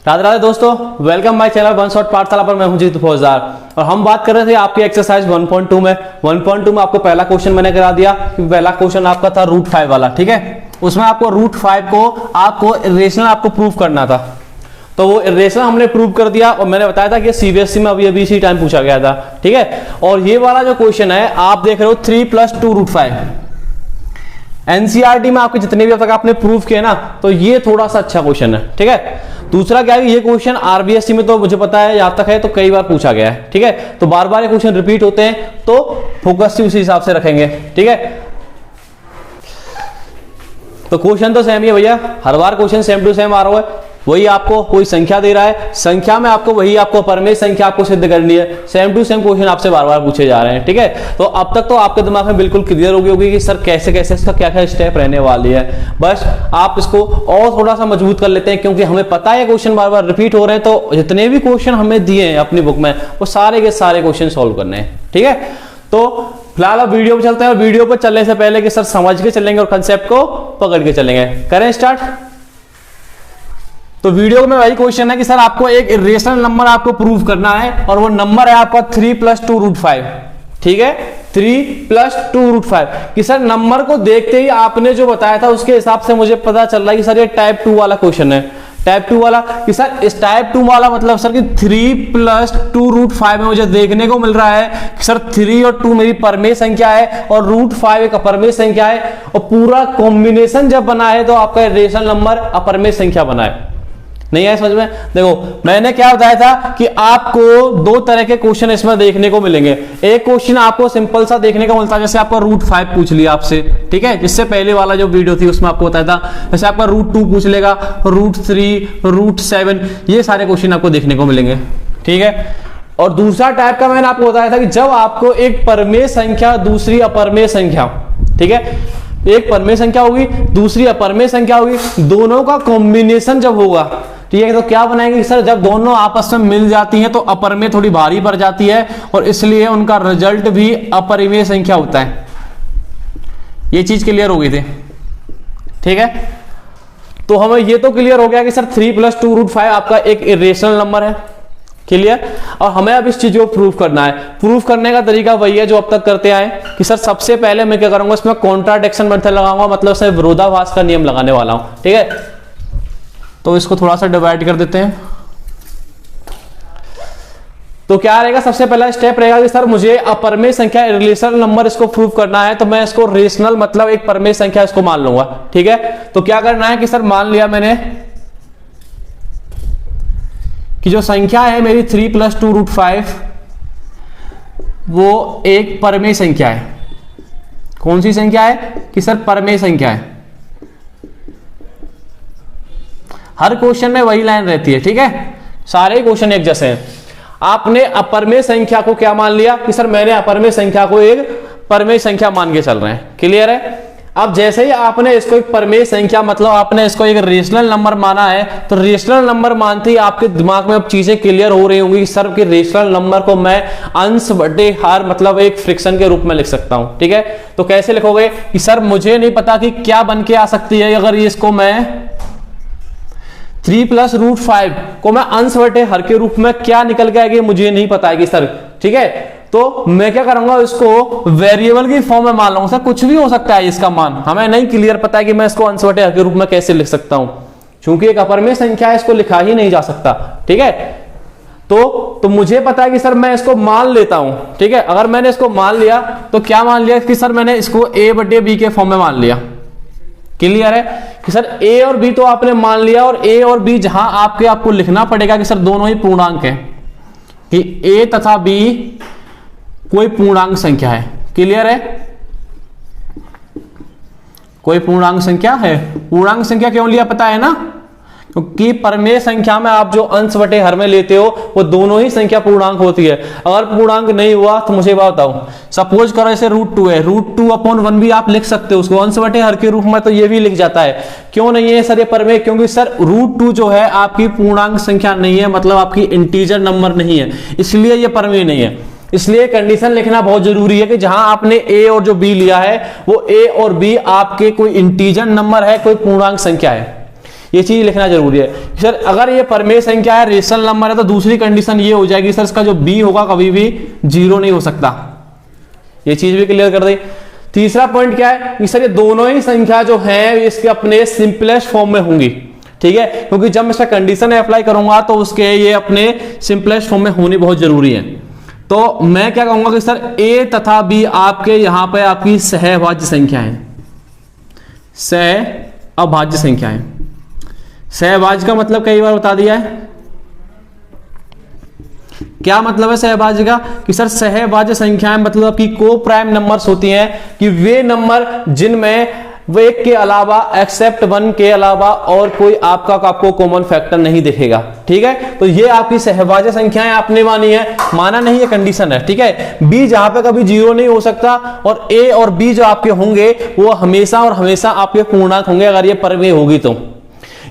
राधे राधे दोस्तों, welcome my channel one shot पाठशाला पर। मैं हूं जीतू फौजदार और हम बात कर रहे थे आपकी एक्सरसाइज 1.2 में। 1.2 में आपको पहला क्वेश्चन मैंने करा दिया कि पहला क्वेश्चन आपका था रूट 5 वाला, ठीक है। उसमें आपको रूट 5 को आपको इरेशनल आपको प्रूव करना था, तो वो इरेशनल हमने प्रूव कर दिया और मैंने बताया था कि सीबीएसई में अभी इसी टाइम पूछा गया था, ठीक है। और ये वाला जो क्वेश्चन है आप देख रहे हो 3 + 2 √5। एनसीईआरटी में आपके जितने भी अब तक आपने प्रूव किए ना, तो ये थोड़ा सा अच्छा क्वेश्चन है, ठीक है। दूसरा क्या है, ये क्वेश्चन आरबीएससी में तो मुझे पता है जहां तक है तो कई बार पूछा गया है, ठीक है। तो बार बार ये क्वेश्चन रिपीट होते हैं तो फोकस उसी हिसाब से रखेंगे, ठीक है। तो क्वेश्चन तो सेम ही है भैया, हर बार क्वेश्चन सेम टू सेम आ रहा है। वही आपको कोई संख्या दे रहा है, संख्या में आपको वही आपको परमेय संख्या आपको सिद्ध करनी है। सेम टू सेम क्वेश्चन आपसे बार बार पूछे जा रहे हैं, ठीक है। तो अब तक तो आपके दिमाग में बिल्कुल क्लियर हो गई होगी कि सर कैसे कैसे इसका क्या क्या स्टेप रहने वाली है। बस आप इसको और थोड़ा सा मजबूत कर लेते हैं, क्योंकि हमें पता है क्वेश्चन बार बार रिपीट हो रहे हैं। तो जितने भी क्वेश्चन हमें दिए हैं अपनी बुक में, वो सारे के सारे क्वेश्चन सॉल्व करने हैं, ठीक है। तो फिलहाल अब वीडियो पर चलते हैं और वीडियो पर चलने से पहले कि सर समझ के चलेंगे और कंसेप्ट को पकड़ के चलेंगे। करें स्टार्ट। तो वीडियो में वही क्वेश्चन है कि सर आपको एक इरेशनल नंबर आपको प्रूव करना है और वो नंबर है आपका 3 + 2 √5, ठीक है। 3 + 2 √5 कि सर नंबर को देखते ही आपने जो बताया था उसके हिसाब से मुझे पता चल रहा है कि सर ये टाइप 2 वाला क्वेश्चन है। टाइप 2 वाला कि सर इस टाइप 2 वाला मतलब सर कि 3 + 2 √5 में मुझे देखने को मिल रहा है कि सर 3 और 2 मेरी परमेय संख्या है और √5 एक अपरमेय संख्या है, और पूरा कॉम्बिनेशन जब बना है तो आपका इरेशनल नंबर अपरमेय संख्या बना है। नहीं है समझ में? देखो मैंने क्या बताया था कि आपको दो तरह के क्वेश्चन इसमें देखने को मिलेंगे। एक क्वेश्चन आपको सिंपल सा देखने को मिलता है, जैसे आपका √5 पूछ लिया आपसे, ठीक है। जिससे पहले वाला जो वीडियो थी उसमें आपको बताया था, जैसे आपका √2 पूछ लेगा, √3, √7, ये सारे क्वेश्चन आपको देखने को मिलेंगे, ठीक है। और दूसरा टाइप का मैंने आपको बताया था कि जब आपको एक परमेय संख्या दूसरी अपरमेय संख्या, ठीक है, एक परमेय संख्या होगी दूसरी अपरमेय संख्या होगी, दोनों का कॉम्बिनेशन जब होगा, ठीक है, तो क्या बनाएंगे सर जब दोनों आपस में मिल जाती हैं तो अपरमेय थोड़ी भारी पड़ जाती है और इसलिए उनका रिजल्ट भी अपरिमेय संख्या होता है। ये चीज क्लियर हो गई थी, ठीक है। तो हमें ये तो क्लियर हो गया कि सर 3 + 2 √5 आपका एक इरेशनल नंबर है, क्लियर। और हमें अब इस चीज को प्रूव करना है। प्रूव करने का तरीका वही है जो अब तक करते आए कि सर सबसे पहले मैं क्या करूंगा, इसमें कॉन्ट्राडिक्शन मेथड लगाऊंगा, मतलब से विरोधाभास का नियम लगाने वाला हूं, ठीक है। तो इसको थोड़ा सा डिवाइड कर देते हैं। तो क्या रहेगा, सबसे पहला स्टेप रहेगा कि सर मुझे अपरमेय संख्या इरेशनल नंबर इसको प्रूव करना है, तो मैं इसको रेशनल मतलब एक परमेय संख्या इसको मान लूंगा, ठीक है। तो क्या करना है कि सर मान लिया मैंने कि जो संख्या है मेरी 3 + 2 √5 वो एक परमेय संख्या है। कौन सी संख्या है कि सर परमेय संख्या है। हर क्वेश्चन में वही लाइन रहती है, ठीक है, सारे क्वेश्चन एक जैसे हैं। आपने अपरमेय संख्या को क्या मान लिया कि सर मैंने अपरमेय संख्या को एक परमेय संख्या मान के चल रहे हैं, क्लियर है। अब जैसे ही आपने इसको एक परमेय संख्या मतलब आपने इसको एक रेशनल नंबर माना है, तो रेशनल नंबर मानते ही आपके दिमाग में अब चीजें क्लियर हो रही होंगी कि सर के रेशनल नंबर को मैं अंश बटे हर मतलब एक फ्रिक्शन के रूप में लिख सकता हूं, ठीक है। तो कैसे लिखोगे कि सर मुझे नहीं पता कि क्या बन के आ सकती है अगर इसको मैं 3 + √5 को मैं अंश बटे हर के रूप में क्या निकल के आएगी मुझे नहीं पता है कि सर, ठीक है। तो मैं क्या करूंगा, इसको वेरिएबल की फॉर्म में मान लूंगा। सर कुछ भी हो सकता है इसका मान, हमें नहीं क्लियर पता है कि मैं इसको अंश बटे हर के रूप में कैसे लिख सकता हूं, क्योंकि एक अपरमेय संख्या है, इसको लिखा ही नहीं जा सकता, ठीक है। तो मुझे पता है कि सर मैं इसको मान लेता हूं, ठीक है। अगर मैंने इसको मान लिया तो क्या मान लिया कि सर मैंने इसको a/b के फॉर्म में मान लिया, क्लियर है कि सर a और b तो आपने मान लिया, और a और b जहां आपको लिखना पड़ेगा कि सर दोनों ही पूर्णांक हैं, कि a तथा b कोई पूर्णांक संख्या है, क्लियर है। कोई पूर्णांक संख्या है। पूर्णांक संख्या क्यों लिया पता है ना, क्योंकि परमेय संख्या में आप जो अंश बटे हर में लेते हो वो दोनों ही संख्या पूर्णांक होती है। अगर पूर्णांक नहीं हुआ तो मुझे बात बताओ, सपोज करो ऐसे √2 है, √2/1 भी आप लिख सकते हो उसको अंश बटे हर के रूप में, तो ये भी लिख जाता है। क्यों नहीं है सर ये परमेय, क्योंकि सर √2 जो है आपकी पूर्णांक संख्या नहीं है, मतलब आपकी इंटीजर नंबर नहीं है, इसलिए ये परमेय नहीं है। इसलिए कंडीशन लिखना बहुत जरूरी है कि जहां आपने a और जो b लिया है वो a और b आपके कोई इंटीजर नंबर है, कोई पूर्णांक संख्या है। ये चीज लिखना जरूरी है सर। अगर ये परमेय संख्या है, रेशनल नंबर है, तो दूसरी कंडीशन ये हो जाएगी सर, इसका जो b होगा कभी भी 0 नहीं हो सकता। ये चीज भी क्लियर कर दी। तीसरा पॉइंट क्या है कि सर ये दोनों ही संख्या जो है इसके अपने सिंपलेस्ट फॉर्म में होंगी, ठीक है, क्योंकि जब मैं इसका कंडीशन अप्लाई करूंगा तो उसके ये अपने सिंपलेस्ट फॉर्म में होनी बहुत जरूरी है। तो मैं क्या कहूंगा कि सर a तथा b आपके यहां पे आपकी सहभाज्य संख्या है, सहअभाज्य संख्या है। सहभाज्य का मतलब कई बार बता दिया है। क्या मतलब है सहभाज्य का कि सर सहभाज्य संख्याएं मतलब कि को प्राइम नंबर्स होती हैं कि वे नंबर जिनमें वो एक के अलावा एक्सेप्ट 1 के अलावा और कोई आपको कॉमन फैक्टर नहीं दिखेगा, ठीक है। तो ये आपकी सहभाज्य संख्याएं आपने मानी है, माना नहीं है, कंडीशन है, ठीक है। b जहां पे कभी 0 नहीं हो सकता और a और b जो आपके होंगे वो हमेशा और हमेशा आपके पूर्णांक होंगे अगर ये परमेय होगी तो।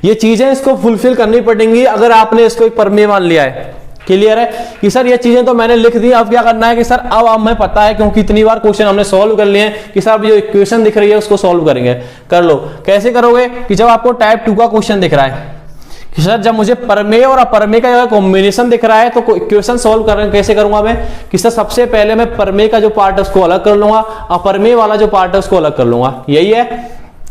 ये चीजें इसको फुलफिल करनी पड़ेंगी अगर आपने इसको एक परमेय मान लिया है। क्लियर है कि सर ये चीजें तो मैंने लिख दी, अब क्या करना है कि सर अब हमें पता है क्योंकि इतनी बार क्वेश्चन हमने सॉल्व कर लिए हैं कि सर अब जो इक्वेशन दिख रही है उसको सॉल्व करेंगे। कर लो। कैसे करोगे कि जब आपको टाइप 2 का क्वेश्चन दिख रहा है कि सर जब मुझे परमेय और अपरमेय का कॉम्बिनेशन दिख रहा है तो इक्वेशन सॉल्व कर कैसे करूंगा मैं कि सर सबसे पहले मैं परमेय का जो पार्ट है उसको अलग कर लूंगा, अपरमेय वाला जो पार्ट है उसको अलग कर लूंगा। यही है,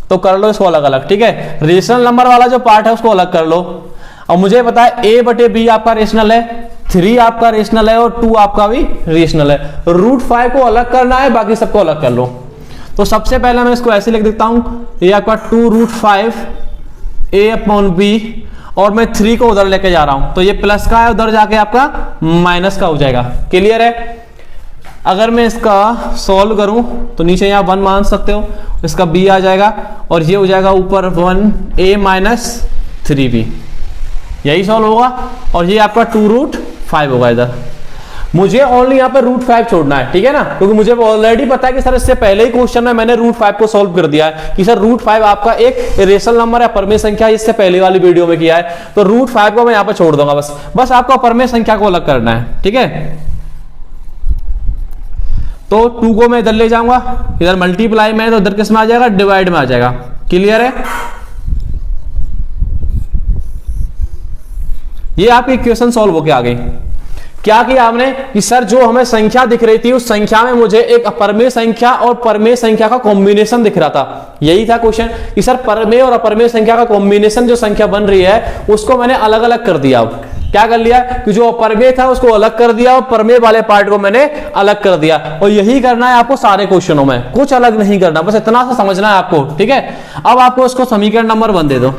तो कर लो इसको अलग अलग, ठीक है। रेशनल नंबर वाला जो पार्ट है उसको अलग कर लो। और मुझे पता है a बटे b आपका रेशनल है, 3 आपका रेशनल है और 2 आपका भी रेशनल है। √5 को अलग करना है, बाकी सबको अलग कर लो। तो सबसे पहले मैं इसको ऐसे लिख देता हूं, ये आपका 2√5 a/b और मैं 3 को उधर लेके जा रहा हूं तो ये प्लस का है, उधर जाके आपका माइनस का हो जाएगा। क्लियर है। अगर मैं इसका सॉल्व करूं तो नीचे यहां 1 मान सकते हो, इसका b आ जाएगा और ये हो जाएगा ऊपर 1a - 3b, यही सॉल्व होगा। और ये आपका 2√5 होगा इधर। मुझे ओनली यहाँ पे √5 छोड़ना है, ठीक है ना, क्योंकि मुझे ऑलरेडी पता है कि सर इससे पहले ही क्वेश्चन में मैंने √5 को सॉल्व कर दिया है कि सर √5 आपका एक रेशनल नंबर है, परमेय संख्या, इससे पहले वाली वीडियो में किया है। तो √5 को मैं यहाँ पे छोड़ दूंगा, बस आपको परमेय संख्या को अलग करना है, ठीक है। तो 2 को मैं इधर ले जाऊंगा, इधर मल्टीप्लाई में तो इधर किस में आ जाएगा, डिवाइड में आ जाएगा। क्लियर है। ये आपकी इक्वेशन सॉल्व होके आ गई। क्या किया आपने कि सर जो हमें संख्या दिख रही थी उस संख्या में मुझे एक अपरमेय संख्या और परमेय संख्या का कॉम्बिनेशन दिख रहा था। यही था क्वेश्चन कि सर परमेय और अपरमेय संख्या का कॉम्बिनेशन जो संख्या बन रही है उसको मैंने अलग अलग कर दिया। अब क्या कर लिया कि जो अपरमेय था उसको अलग कर दिया और परमेय वाले पार्ट को मैंने अलग कर दिया। और यही करना है आपको सारे क्वेश्चनों में, कुछ अलग नहीं करना, बस इतना सा समझना है आपको, ठीक है। अब आपको इसको समीकरण नंबर 1 दे दो।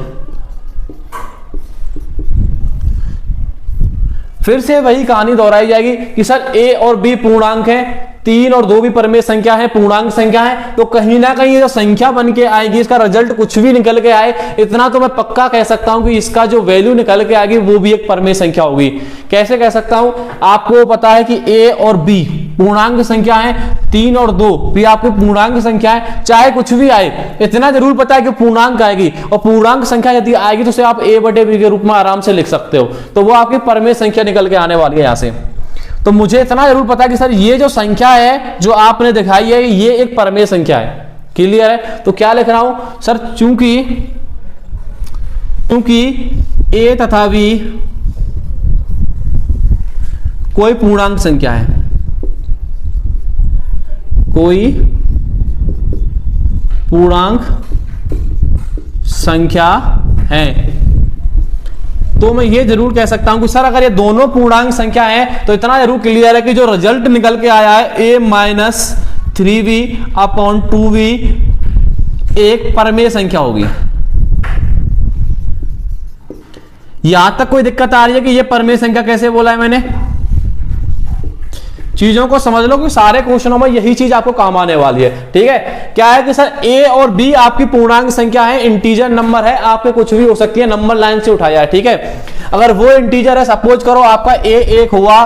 फिर से वही कहानी दोहराई जाएगी कि सर a और b पूर्णांक है, 3 और 2 भी परमेय संख्या है, पूर्णांक संख्या है। तो कहीं ना कहीं जो संख्या बन के आएगी, इसका रिजल्ट कुछ भी निकल के आए, इतना तो मैं पक्का कह सकता हूं कि इसका जो वैल्यू निकल के आएगी वो भी एक परमेय संख्या होगी। कैसे कह सकता हूं, आपको पता है कि a और b पूर्णांक संख्या है, 3 और 2 भी आपकी पूर्णांक संख्या है। चाहे कुछ भी आए, इतना जरूर पता है कि पूर्णांक आएगी, और पूर्णांक संख्या यदि आएगी तो उसे आप a बटे b के रूप में आराम से लिख सकते हो। तो वो आपकी परमेय संख्या निकल के आने वाली है यहां से। तो मुझे इतना जरूर पता है कि सर ये जो संख्या है जो आपने दिखाई है ये एक परमेय संख्या है। क्लियर है। तो क्या लिख रहा हूं सर, चूंकि a तथा b कोई पूर्णांक संख्या है, कोई पूर्णांक संख्या है, तो मैं ये जरूर कह सकता हूं कि सर अगर ये दोनों पूर्णांक संख्या है तो इतना जरूर क्लियर है कि जो रिजल्ट निकल के आया है a - 3v/2v एक परमेय संख्या होगी। यहां तक कोई दिक्कत आ रही है कि ये परमेय संख्या कैसे बोला है मैंने? चीजों को समझ लो कि सारे क्वेश्चनों में यही चीज आपको काम आने वाली है, ठीक है। क्या है कि सर a और b आपकी पूर्णांक संख्या है, इंटीजर नंबर है, आपके कुछ भी हो सकती है, नंबर लाइन से उठाया है, ठीक है। अगर वो इंटीजर है, सपोज करो आपका a 1 हुआ,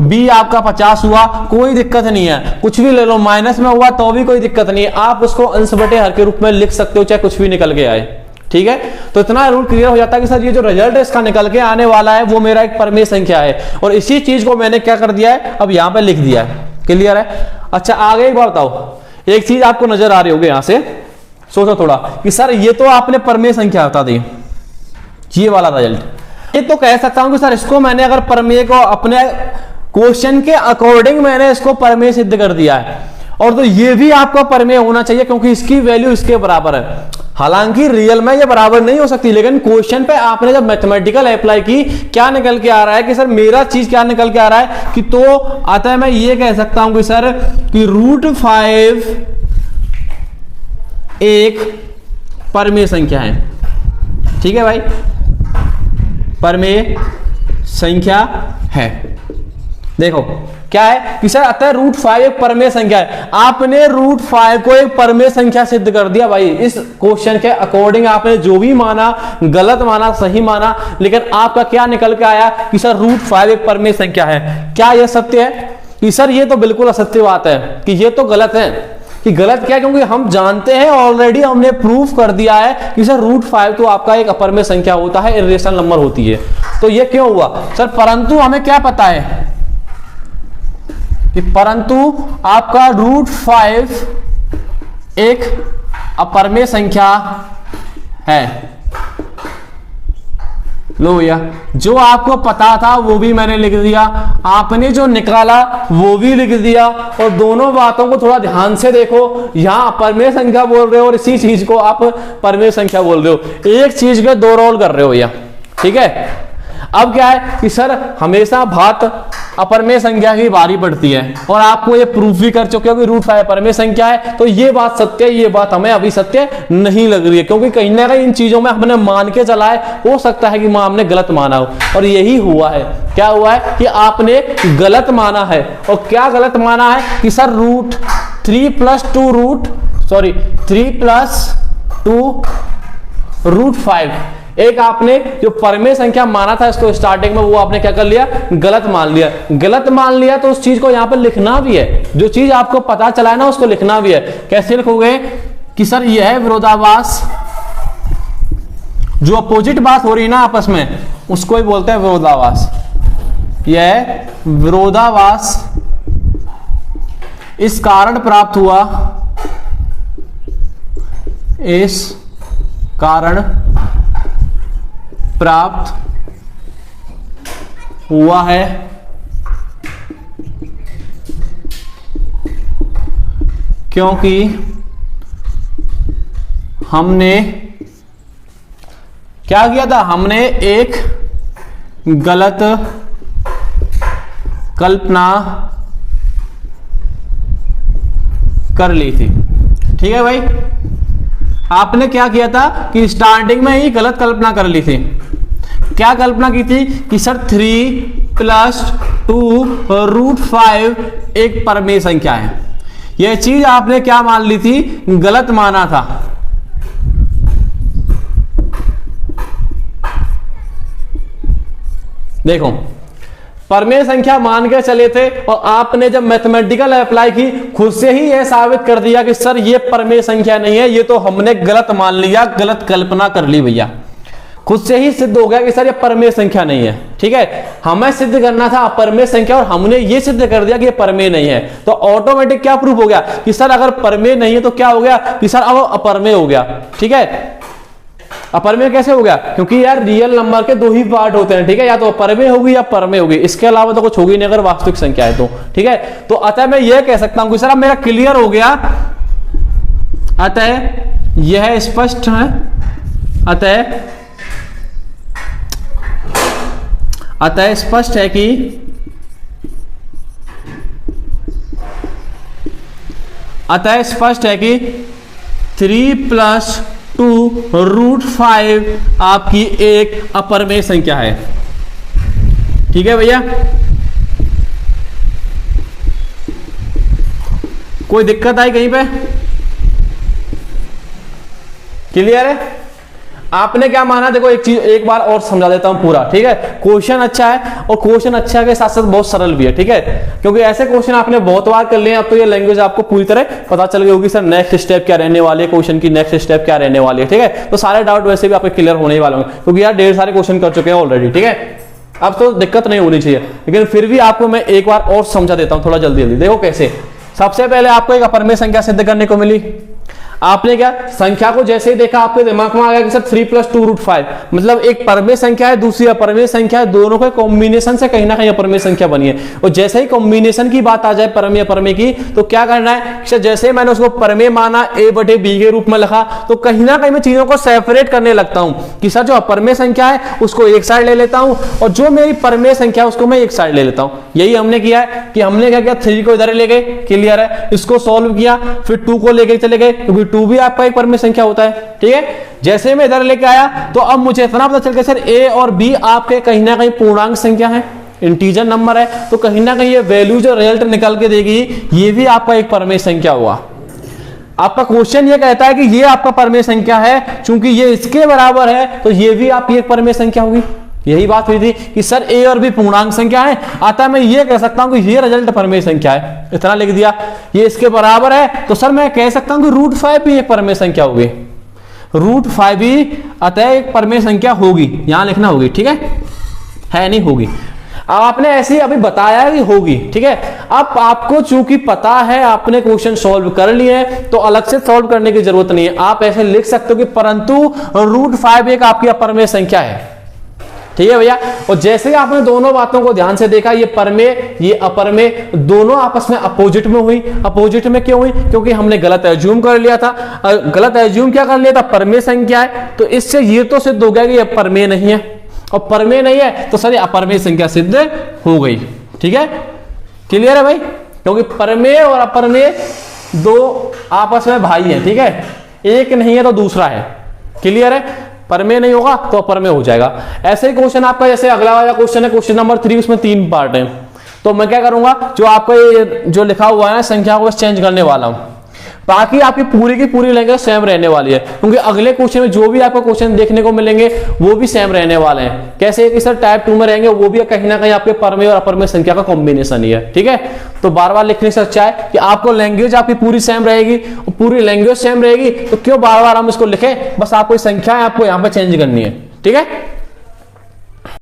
b आपका 50 हुआ, कोई दिक्कत नहीं है, कुछ भी ले लो, माइनस में हुआ तो भी कोई दिक्कत नहीं है, आप उसको अंश बटे हर के रूप में लिख सकते हो, चाहे कुछ भी निकल के आए, ठीक है। तो इतना रूल क्लियर हो जाता है कि सर ये जो रिजल्ट है इसका निकल के आने वाला है वो मेरा एक परमेय संख्या है, और इसी चीज को मैंने क्या कर दिया है, अब यहां पे लिख दिया है। क्लियर है। अच्छा आगे एक बार बताओ, एक चीज आपको नजर आ रही होगी, यहां से सोचो थोड़ा कि सर ये तो आपने परमेय संख्या बता दी, ये वाला रिजल्ट। ये तो कह सकता हूं कि सर इसको मैंने अगर प्रमेय को अपने क्वेश्चन के अकॉर्डिंग मैंने इसको प्रमेय सिद्ध कर दिया है, और तो ये भी आपका प्रमेय होना चाहिए क्योंकि इसकी वैल्यू इसके बराबर है। हालांकि रियल में ये बराबर नहीं हो सकती, लेकिन क्वेश्चन पे आपने जब मैथमेटिकल अप्लाई की, क्या निकल के आ रहा है कि सर मेरा चीज क्या निकल के आ रहा है कि, तो अतः मैं ये कह सकता हूं कि सर कि √5 एक प्रमेय संख्या है। ठीक है भाई, प्रमेय संख्या है। देखो क्या है कि सर अतः √5 एक प्रमेय संख्या है। आपने √5 को एक प्रमेय संख्या सिद्ध कर दिया भाई। इस क्वेश्चन के अकॉर्डिंग आपने जो भी माना, गलत माना, सही माना, लेकिन आपका क्या निकल के आया कि सर √5 एक प्रमेय संख्या है। क्या यह सत्य है कि सर ये तो बिल्कुल असत्य बात है, कि ये तो गलत है। कि गलत क्या, क्योंकि हम जानते हैं ऑलरेडी, हमने प्रूफ कर दिया है कि सर √5 तो आपका एक अप्रमेय संख्या होता है, इर्रेशनल नंबर होती है। तो ये क्यों हुआ सर? परंतु हमें क्या पता है कि परंतु आपका √5 एक अप्रमेय संख्या है। लो भैया, जो आपको पता था वो भी मैंने लिख दिया, आपने जो निकाला वो भी लिख दिया, और दोनों बातों को थोड़ा ध्यान से देखो। यहां अप्रमेय संख्या बोल रहे हो और इसी चीज को आप प्रमेय संख्या बोल रहे हो, एक चीज के दो रोल कर रहे हो भैया। ठीक है, अब क्या है कि सर हमेशा बात अप्रमेय संख्या की बारी पड़ती है, और आपको ये प्रूफ भी कर चुके हो कि √5 अप्रमेय संख्या है। तो ये बात सत्य है, ये बात हमें अभी सत्य नहीं लग रही है, क्योंकि कहीं ना कहीं इन चीजों में हमने मान के चला है। हो सकता है कि हमने गलत माना हो, और यही हुआ है। क्या हुआ है कि आपने गलत माना है। और क्या गलत माना है कि सर √3 + 2 √5 एक आपने जो प्रमेय संख्या माना था इसको स्टार्टिंग में, वो आपने क्या कर लिया? गलत मान लिया। गलत मान लिया तो उस चीज को यहां पर लिखना भी है, जो चीज आपको पता चला है ना उसको लिखना भी है। कैसे लिखोगे कि सर यह है विरोधाभास, जो अपोजिट बात हो रही है ना आपस में, उसको ही बोलते हैं विरोधाभास। यह विरोधाभास इस कारण प्राप्त हुआ, इस कारण प्राप्त हुआ है क्योंकि हमने क्या किया था? हमने एक गलत कल्पना कर ली थी। ठीक है भाई, आपने क्या किया था कि स्टार्टिंग में ही गलत कल्पना कर ली थी। क्या कल्पना की थी कि सर 3 + 2 √5 एक प्रमेय संख्या है। यह चीज आपने क्या मान ली थी? गलत माना था। देखो, प्रमेय संख्या मान के चले थे, और आपने जब मैथमेटिकल अप्लाई की, खुद से ही यह साबित कर दिया कि सर ये प्रमेय संख्या नहीं है, ये तो हमने गलत मान लिया, गलत कल्पना कर ली भैया। खुद से ही सिद्ध हो गया कि सर ये प्रमेय संख्या नहीं है। ठीक है, हमें सिद्ध करना था अप्रमेय संख्या, और हमने ये सिद्ध कर दिया कि ये प्रमेय नहीं है। तो ऑटोमेटिक क्या प्रूफ हो गया कि सर अगर प्रमेय नहीं है तो क्या हो गया कि सर अब अप्रमेय हो गया। ठीक है, अप्रमेय कैसे हो गया? क्योंकि यार रियल नंबर के दो ही पार्ट होते हैं। ठीक है, या तो अप्रमेय होगी या प्रमेय होगी, इसके अलावा तो कुछ होगी नहीं अगर वास्तविक संख्या है तो। ठीक है, तो अतः मैं यह कह सकता हूं कि सर अब मेरा क्लियर हो गया, अतः यह स्पष्ट है, अतः स्पष्ट है कि कि 3 + 2 √5 आपकी एक अप्रमेय संख्या है। ठीक है भैया, कोई दिक्कत आई कहीं पे? क्लियर है? आपने क्या माना? देखो एक चीज एक बार और समझा देता हूं पूरा। ठीक है, क्वेश्चन अच्छा है, और क्वेश्चन अच्छा के साथ साथ बहुत सरल भी है। ठीक है, क्योंकि ऐसे क्वेश्चन आपने बहुत बार कर लिए, अब तो ये लैंग्वेज आपको पूरी तरह पता चल गई होगी सर नेक्स्ट स्टेप क्या रहने वाली है, क्वेश्चन की नेक्स्ट स्टेप क्या रहने वाली है। ठीक है, तो सारे डाउट वैसे भी आपके क्लियर होने ही वाले होंगे, क्योंकि यार ढेर सारे क्वेश्चन कर चुके हैं ऑलरेडी। ठीक है, अब तो दिक्कत नहीं होनी चाहिए, लेकिन फिर भी आपको मैं एक बार और समझा देता हूं थोड़ा जल्दी जल्दी। देखो कैसे। सबसे पहले आपको एक अप्रमेय संख्या सिद्ध करने को मिली। आपने क्या संख्या को जैसे ही देखा आपके दिमाग में आ गया कि सर 3 + 2 √5, मतलब एक परमेय संख्या है दूसरी अपरमेय संख्या है, दोनों के कॉम्बिनेशन से कहीं ना कहीं अपरमेय संख्या बनी है। और जैसे ही कॉम्बिनेशन की बात आ जाए परमेय अपरमेय की, तो क्या करना है सर, जैसे ही मैंने उसको परमेय माना a/b के रूप में लिखा, तो कहीं ना कहीं मैं चीजों को सेपरेट करने लगता हूं कि सर जो अपरमेय संख्या है उसको एक साइड ले लेता हूं और जो मेरी परमेय संख्या है उसको मैं एक साइड ले लेता हूं। यही हमने किया है कि हमने क्या किया, 3 को इधर ले गए, क्लियर है, इसको सॉल्व किया, फिर 2 को लेके चले गए क्योंकि 2 भी आपका एक परमेय संख्या होता है, ठीक है। जैसे मैं इधर लेके आया तो अब मुझे इतना पता चल गया सर a और b आपके कहीं ना कहीं पूर्णांक संख्या है, इंटीजर नंबर है, तो कहीं ना कहीं ये वैल्यू जो रिजल्ट निकल के देगी ये भी आपका एक परमेय संख्या होगा। आपका क्वेश्चन ये कहता है कि ये आपका परमेय संख्या है, चूंकि ये इसके बराबर है तो ये भी आपकी एक परमेय संख्या होगी। यही बात हुई थी कि सर a और b पूर्णांक संख्या है, आता मैं ये कह सकता हूं कि ये रिजल्ट परमेय संख्या है, इतना लिख दिया। ये इसके बराबर है तो सर मैं कह सकता हूं कि √5 भी एक परमेय संख्या होगी, √5 भी अतः एक परमेय संख्या होगी, यहां लिखना होगी, ठीक है नहीं होगी। अब आपने ऐसे ही अभी बताया कि होगी, ठीक है। अब आपको चूंकि पता है, आपने क्वेश्चन सॉल्व कर लिए हैं, तो अलग से सॉल्व करने की जरूरत नहीं है। आप ऐसे लिख सकते हो कि परंतु √5 एक आपकी अपरमेय संख्या है, ठीक है भैया। और जैसे ही आपने दोनों बातों को ध्यान से देखा, ये परमेय ये अपरमेय दोनों आपस में अपोजिट में हुई। अपोजिट में क्यों हुई? क्योंकि हमने गलत एज्यूम कर लिया था। गलत एज्यूम क्या कर लिया था? परमेय संख्या है, तो इससे ये तो सिद्ध हो गया कि ये परमेय नहीं है, और परमेय नहीं है तो सर ये अपरमेय संख्या सिद्ध हो गई, ठीक है। क्लियर है भाई? क्योंकि परमेय और अपरमेय दो आपस में भाई हैं, ठीक है, एक नहीं है तो दूसरा है। क्लियर है? परमेय नहीं होगा तो अपरमेय हो जाएगा। ऐसे ही क्वेश्चन आपका जैसे अगला वाला क्वेश्चन है, क्वेश्चन नंबर 3, उसमें 3 पार्ट है। तो मैं क्या करूंगा, जो आपका ये जो लिखा हुआ है ना संख्या को चेंज करने वाला हूं, बाकी आपकी पूरी की पूरी लैंग्वेज सेम रहने वाली है, क्योंकि अगले क्वेश्चन में जो भी आपको क्वेश्चन देखने को मिलेंगे वो भी सेम रहने वाले हैं। कैसे कि सर टाइप 2 में रहेंगे, वो भी कहीं ना कहीं आपके परमेय और अपरमेय संख्या का कॉम्बिनेशन ही है, ठीक है। तो बार बार लिखने से अच्छा है कि आपको लैंग्वेज आपकी पूरी सेम रहेगी, पूरी लैंग्वेज सेम रहेगी, तो क्यों बार बार हम इसको लिखें, बस आपको संख्या है आपको यहाँ पे चेंज करनी है, ठीक है।